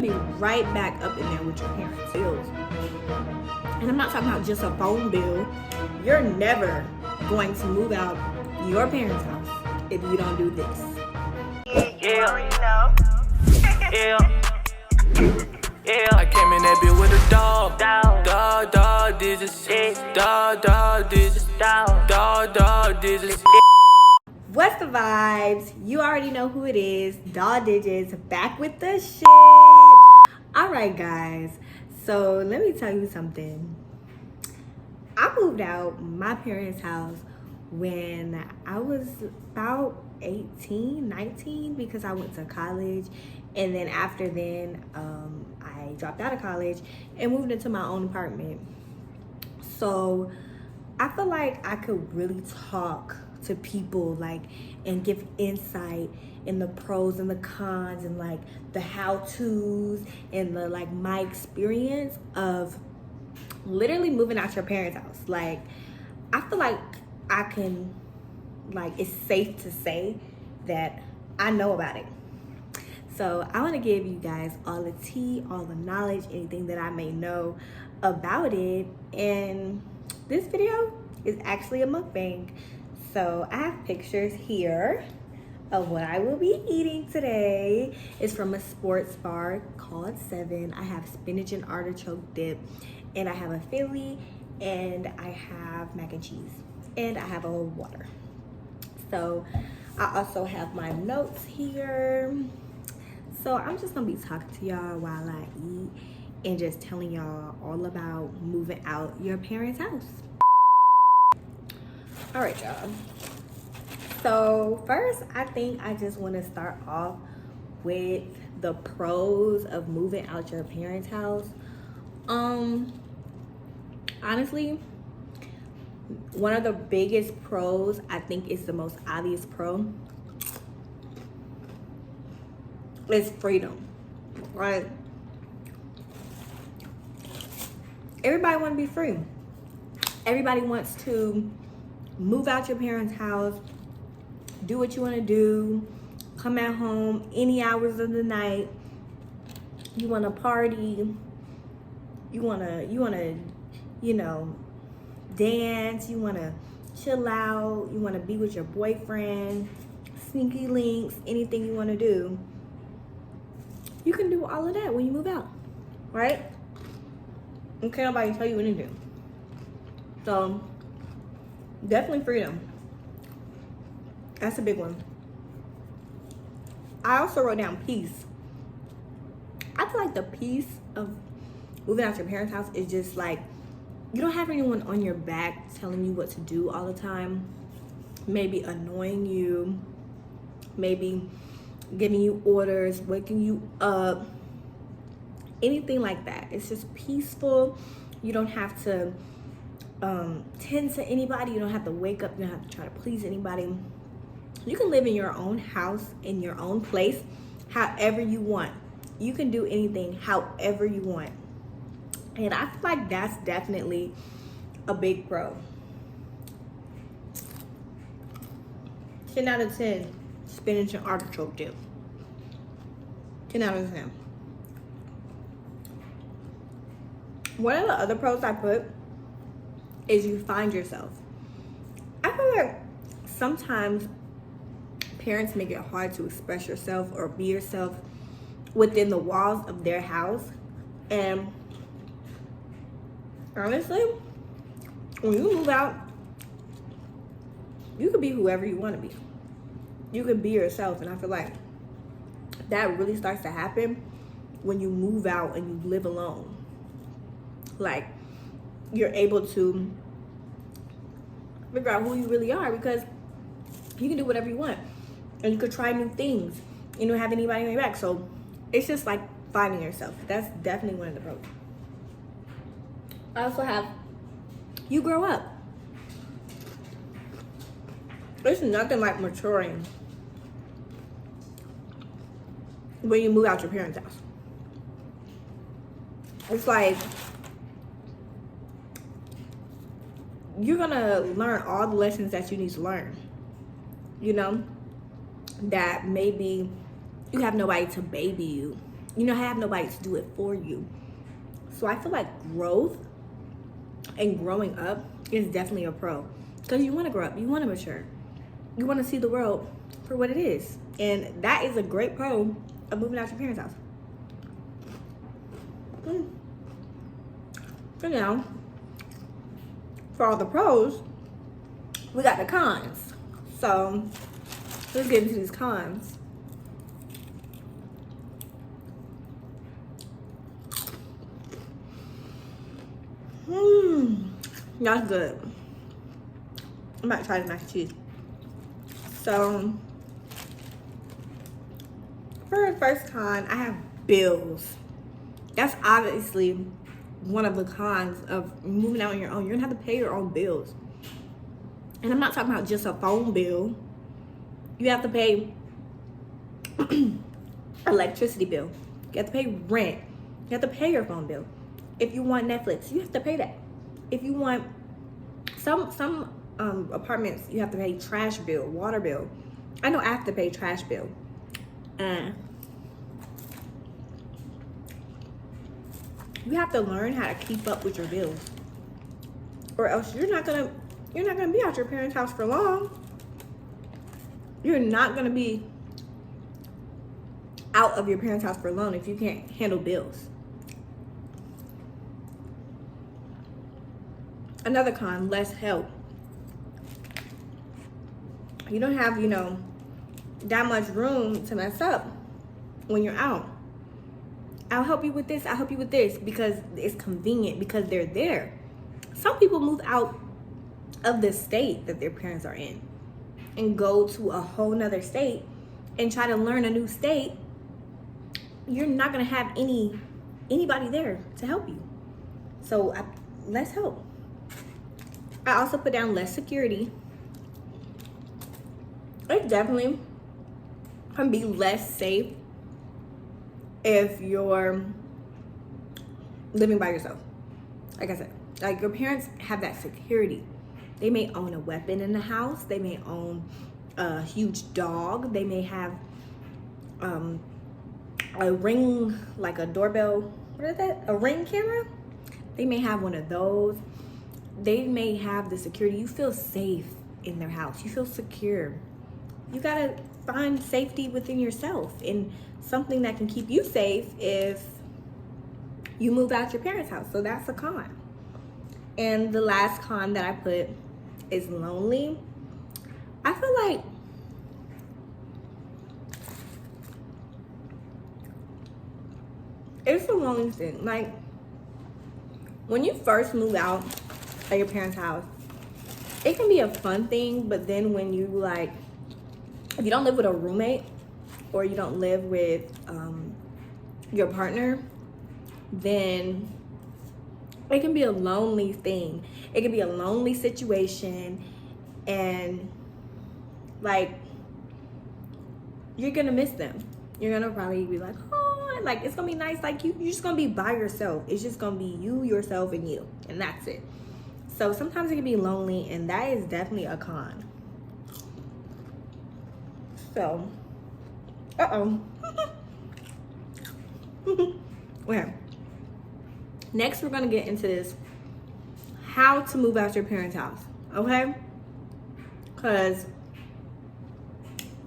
Be right back up in there with your parents' bills. And I'm not talking about just a phone bill. You're never going to move out your parents' house if you don't do this. Yeah. I came in that bitch with a dog digits, dog digits. What's the vibes? You already know who it is. Dog Digits back with the shit. Alright guys, so let me tell you something. I moved out my parents' house when I was about 18, 19 because I went to college, and then after then I dropped out of college and moved into my own apartment. So I feel like I could really talk to people like and give insight in the pros and the cons and like the how-tos and the like my experience of literally moving out your parents' house. Like I feel like I can, like, it's safe to say that I know about it. So I want to give you guys all the tea, all the knowledge, anything that I may know about it. And this video is actually a mukbang. So I have pictures here of what I will be eating today. It's from a sports bar called 7. I have spinach and artichoke dip, and I have a Philly, and I have mac and cheese, and I have a water. So I also have my notes here. So I'm just gonna be talking to y'all while I eat and just telling y'all all about moving out your parents' house. All right, y'all. So first, I think I just want to start off with the pros of moving out your parents' house. Honestly, one of the biggest pros, I think is the most obvious pro, is freedom, right? Everybody want to be free. Everybody wants to move out your parents' house, do what you want to do, come at home any hours of the night. You want to party. You want to, you know, dance. You want to chill out. You want to be with your boyfriend, sneaky links, anything you want to do. You can do all of that when you move out, right? And can't nobody tell you what to do. So definitely freedom. That's a big one. I also wrote down peace. I feel like the peace of moving out your parents' house is just like, you don't have anyone on your back telling you what to do all the time. Maybe annoying you. Maybe giving you orders, waking you up. Anything like that. It's just peaceful. You don't have to tend to anybody. You don't have to wake up. You don't have to try to please anybody. You can live in your own house, in your own place, however you want. You can do anything however you want. And I feel like that's definitely a big pro. 10 out of 10, spinach and artichoke dip. 10 out of 10. One of the other pros I put is you find yourself. I feel like sometimes parents make it hard to express yourself or be yourself within the walls of their house. And honestly, when you move out, you can be whoever you want to be. You can be yourself. And I feel like that really starts to happen when you move out and you live alone. Like, you're able to figure out who you really are, because you can do whatever you want. And you could try new things. You don't have anybody on your back. So it's just like finding yourself. That's definitely one of the pros. I also have, you grow up. There's nothing like maturing when you move out your parents' house. It's like you're gonna learn all the lessons that you need to learn. You know, that maybe you have nobody to baby you. have nobody to do it for you. So I feel like growth and growing up is definitely a pro, because you want to grow up, you want to mature, you want to see the world for what it is, and that is a great pro of moving out your parents' house. So now, for all the pros, we got the cons. So let's get into these cons. That's good. I'm about to try this mac and cheese. So for the first con, I have bills. That's obviously one of the cons of moving out on your own. You're gonna have to pay your own bills. And I'm not talking about just a phone bill. You have to pay electricity bill. You have to pay rent. You have to pay your phone bill. If you want Netflix, you have to pay that. If you want some apartments, you have to pay trash bill, water bill. I know I have to pay trash bill. You have to learn how to keep up with your bills, or else you're not gonna be out your parents' house for long. You're not gonna be out of your parents' house for long if you can't handle bills. Another con, less help. You don't have, that much room to mess up when you're out. I'll help you with this, I'll help you with this, because it's convenient, because they're there. Some people move out of the state that their parents are in and go to a whole nother state and try to learn a new state. You're not gonna have anybody there to help you. So less help. I also put down less security. It definitely can be less safe if you're living by yourself. Like I said, like your parents have that security. They may own a weapon in the house. They may own a huge dog. They may have a ring, like a doorbell. What is that? A Ring camera? They may have one of those. They may have the security. You feel safe in their house. You feel secure. You gotta find safety within yourself, and something that can keep you safe if you move out your parents' house. So that's a con. And the last con that I put is lonely. I feel like it's a lonely thing. Like, when you first move out of your parents' house, it can be a fun thing, but then when you if you don't live with a roommate, or you don't live with your partner, then it can be a lonely thing. It can be a lonely situation, and you're gonna miss them. You're gonna probably be like, oh, it's gonna be nice. You're just gonna be by yourself. It's just gonna be you, yourself, and you, and that's it. So sometimes it can be lonely, and that is definitely a con. So, okay. Next, we're gonna get into this: how to move out your parents' house. Okay? Because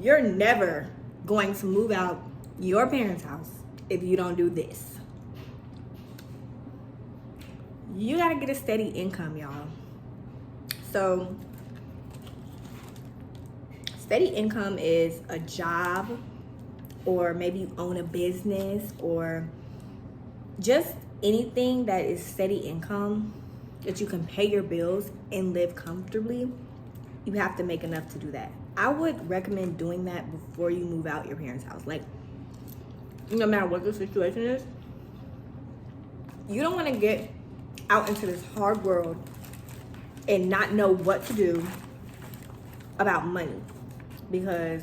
you're never going to move out your parents' house if you don't do this. You gotta get a steady income, y'all. So, steady income is a job, or maybe you own a business, or just anything that is steady income that you can pay your bills and live comfortably. You have to make enough to do that. I would recommend doing that before you move out your parents' house. No matter what the situation is, you don't want to get out into this hard world and not know what to do about money, because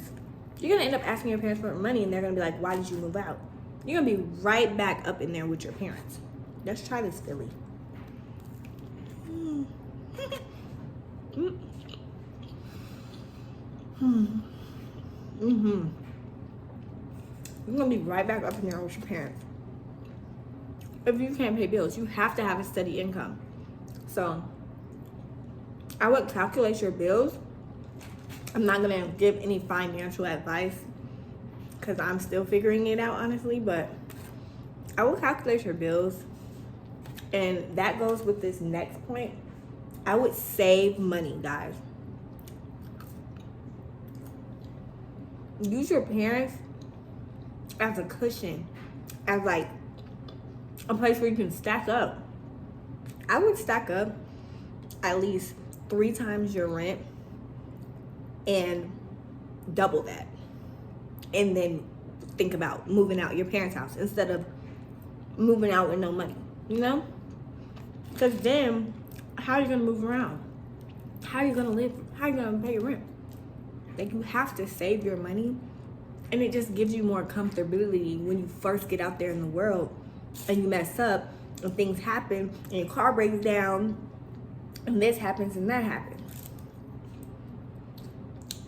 you're gonna end up asking your parents for money, and they're gonna be like, why did you move out? You're gonna be right back up in there with your parents. Let's try this Philly. you're gonna be right back up in there with your parents. If you can't pay bills, you have to have a steady income. So I would calculate your bills. I'm not gonna give any financial advice because I'm still figuring it out, honestly, but I will calculate your bills. And that goes with this next point. I would save money, guys. Use your parents as a cushion, as like a place where you can stack up. I would stack up at least 3 times your rent and double that. And then think about moving out your parents' house instead of moving out with no money, you know? Because then, how are you going to move around? How are you going to live? How are you going to pay your rent? Like, you have to save your money. And it just gives you more comfortability when you first get out there in the world and you mess up and things happen and your car breaks down and this happens and that happens.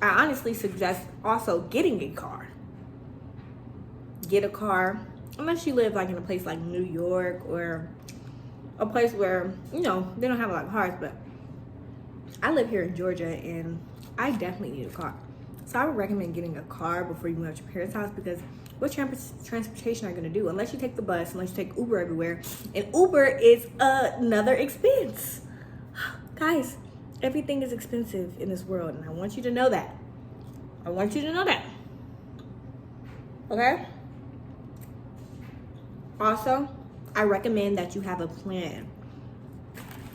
I honestly suggest also getting a car. Get a car, unless you live like in a place like New York or a place where, you know, they don't have a lot of cars, but I live here in Georgia and I definitely need a car. So I would recommend getting a car before you move out your parents' house, because what transportation are you going to do? Unless you take the bus, unless you take Uber everywhere. And Uber is another expense. Guys, everything is expensive in this world, and I want you to know that. I want you to know that. Okay? Also, I recommend that you have a plan.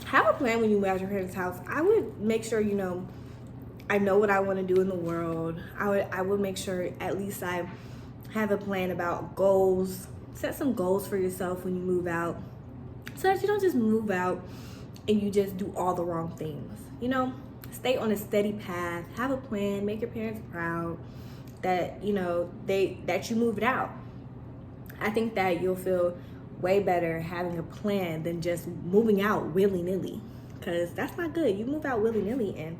Have a plan when you move out your parents' house. I would make sure, you know, I know what I want to do in the world. I would make sure at least I have a plan about goals. Set some goals for yourself when you move out, so that you don't just move out and you just do all the wrong things. You know, stay on a steady path. Have a plan. Make your parents proud that, you know, that you moved out. I think that you'll feel way better having a plan than just moving out willy-nilly, because that's not good. You move out willy-nilly and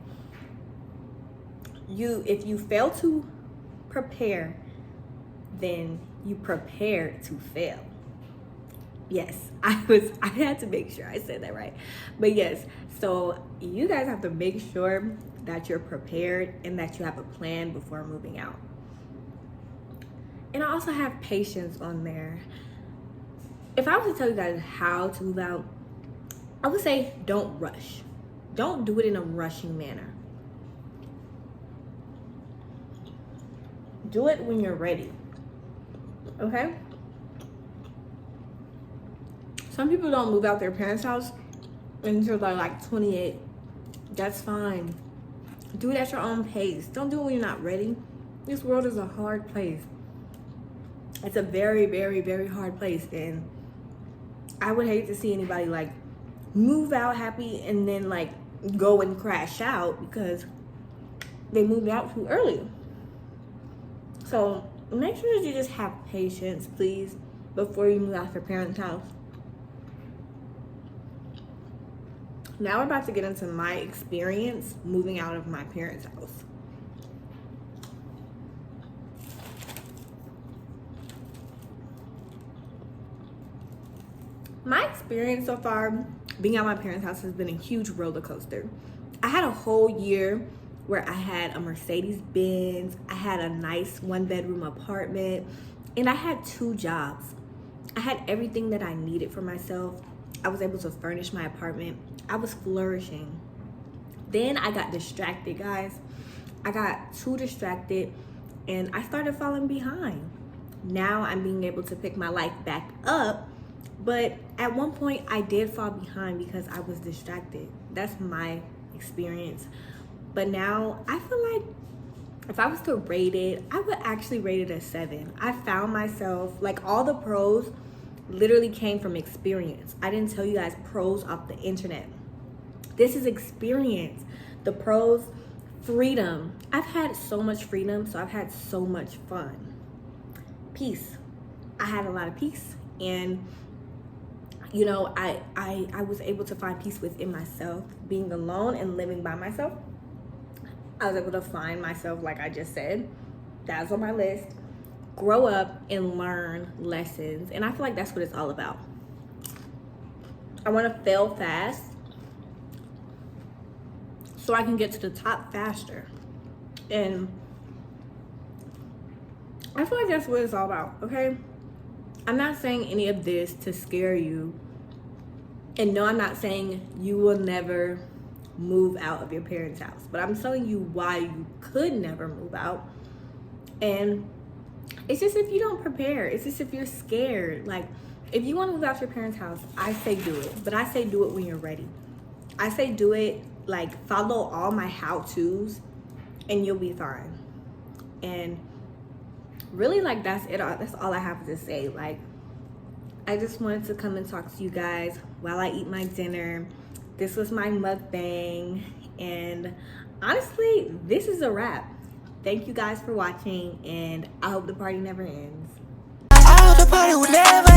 if you fail to prepare, then you prepare to fail. Yes, I had to make sure I said that right. But yes, so you guys have to make sure that you're prepared and that you have a plan before moving out. And I also have patience on there. If I was to tell you guys how to move out, I would say don't rush. Don't do it in a rushing manner. Do it when you're ready. Okay? Some people don't move out their parents' house until they're like 28. That's fine. Do it at your own pace. Don't do it when you're not ready. This world is a hard place. It's a very, very, very hard place. And I would hate to see anybody like move out happy and then like go and crash out because they moved out too early. So make sure that you just have patience, please, before you move out your parents' house. Now we're about to get into my experience moving out of my parents' house. My experience so far being out of my parents' house has been a huge roller coaster. I had a whole year where I had a Mercedes Benz, I had a nice 1-bedroom apartment, and I had 2 jobs. I had everything that I needed for myself. I was able to furnish my apartment. I was flourishing. Then I got distracted, guys. I got too distracted and I started falling behind. Now I'm being able to pick my life back up, but at one point I did fall behind because I was distracted. That's my experience. But now I feel like if I was to rate it, I would actually rate it a 7. I found myself, like, all the pros literally came from experience. I didn't tell you guys pros off the internet. This is experience. The pros, freedom. I've had so much freedom, so I've had so much fun. Peace. I had a lot of peace, and you know, I was able to find peace within myself. Being alone and living by myself, I was able to find myself, like I just said. That's on my list. grow up and learn lessons. And I feel like that's what it's all about. I want to fail fast so I can get to the top faster. And I feel like that's what it's all about, okay? I'm not saying any of this to scare you. And no, I'm not saying you will never move out of your parents' house. But I'm telling you why you could never move out. And it's just if you don't prepare. It's just if you're scared. Like, if you want to move out your parents' house, I say do it. But I say do it when you're ready. I say do it, like, follow all my how-tos, and you'll be fine. And really, like, that's it. That's all I have to say. Like, I just wanted to come and talk to you guys while I eat my dinner. This was my mukbang, and honestly, this is a wrap. Thank you guys for watching, and I hope the party never ends. I hope the party will never